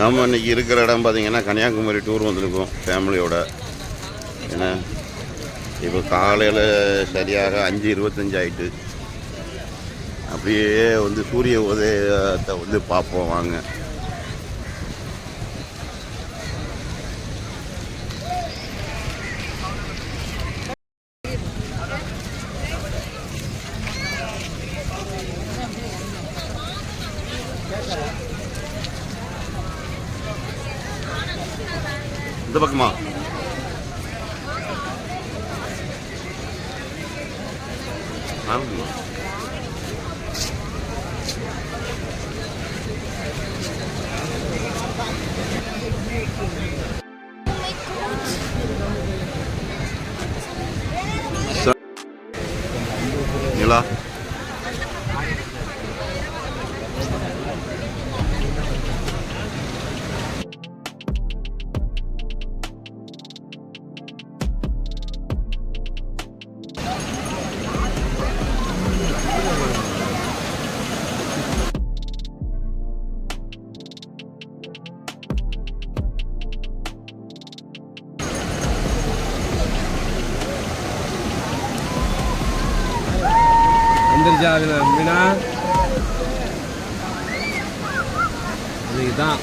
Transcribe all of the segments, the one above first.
நம்ம இன்றைக்கி இருக்கிற இடம் பார்த்திங்கன்னா கன்னியாகுமரி டூர் வந்திருக்கோம் ஃபேமிலியோட. ஏன்னா இப்போ காலையில் சரியாக 5:25 ஆகிட்டு. அப்படியே வந்து சூரிய உதயத்தை வந்து பார்ப்போம் வாங்க. இந்த பக்கமா நிலா மீனா இதுதான்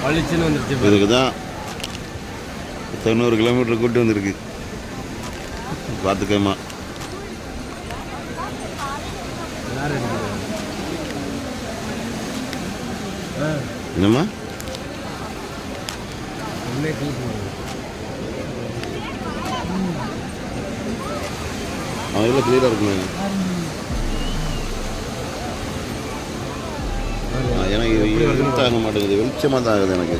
பளிச்சுன்னு வந்துருச்சு. இதுக்கு தான் 90 கிலோமீட்டர் கூட்டு வந்துருக்கு. பார்த்துக்கம்மா என்னம்மா எவ்வளோ கிளியராக இருக்குங்க. எனக்கு வெளிச்சம் ஆக மாட்டேங்குது, வெளிச்சமாக தான் ஆகுது எனக்கு.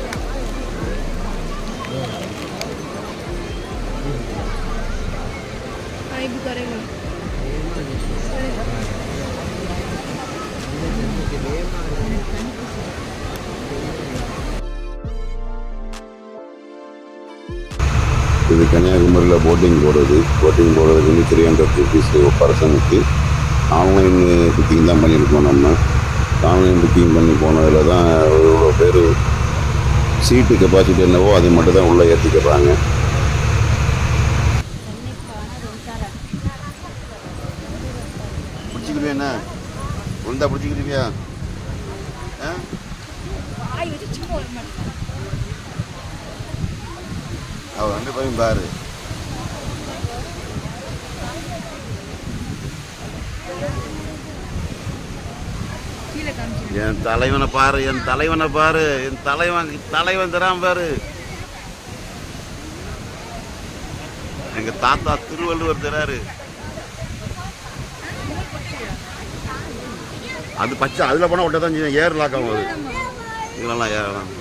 இது கன்னியாகுமரியில் போட்டிங் போடுறதுக்கு வந்து 300 rupees பர்சனுக்கு. ஆன்லைன் புக்கிங் தான் பண்ணியிருக்கோம். நம்ம ஆன்லைன் புக்கிங் பண்ணி போனதில் தான் இவ்வளோ பேர் சீட்டு கெப்பாசிட்டி என்னவோ அதை மட்டும் தான் உள்ளே ஏற்றிக்கிறாங்க. பிடிச்சிக்கிறியா என்ன உளுந்தா பிடிச்சிக்கிறியா? அவ 2 பேரும் பாரு. என் தலைவனை பாரு, என் தலைவன் தரான் பாரு. எங்க தாத்தா திருவள்ளுவர் தராரு. அது பச்சை, அதுல போனா ஒட்ட தான் ஏர் லாக் ஆகும். அது இதெல்லாம் ஏறலாம்.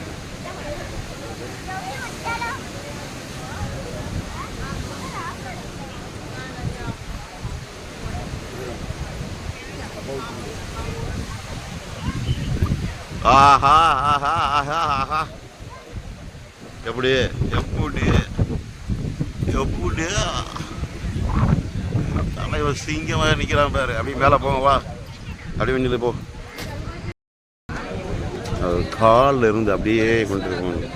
ஆஹா ஆஹா ஆஹா ஆஹா எப்படி தலைவர் சிங்கமாக நிற்கிறான் பாரு. அப்படி மேலே போங்க வா, அப்படி வெண்ணில போ. காலில் இருந்து அப்படியே கொண்டு போகணும்.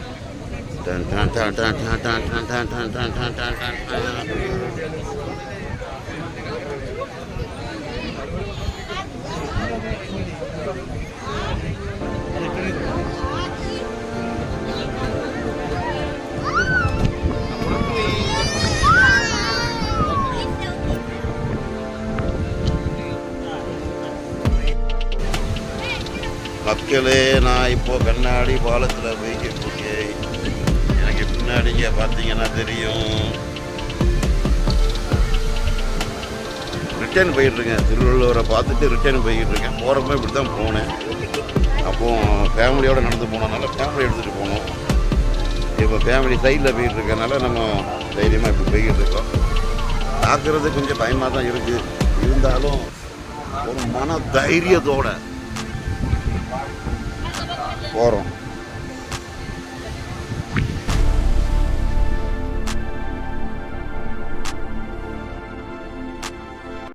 மக்களே, நான் இப்போது கண்ணாடி பாலத்தில் போய்கிட்டு இருக்கேன். எனக்கு பின்னாடிங்க பார்த்தீங்கன்னா தெரியும். ரிட்டர்ன் போயிட்டுருக்கேன். திருவள்ளுவரை பார்த்துட்டு ரிட்டர்ன் போய்கிட்டுருக்கேன். போகிறப்ப இப்படி தான் போனேன். அப்போது ஃபேமிலியோடு நடந்து போனதுனால ஃபேமிலி எடுத்துகிட்டு போனோம். இப்போ ஃபேமிலி சைடில் போயிட்டுருக்கனால நம்ம தைரியமாக இப்படி போய்கிட்டு இருக்கோம். பார்க்குறது கொஞ்சம் பயமாக தான் இருக்குது. இருந்தாலும் ஒரு மன தைரியத்தோடு போகிறோம்.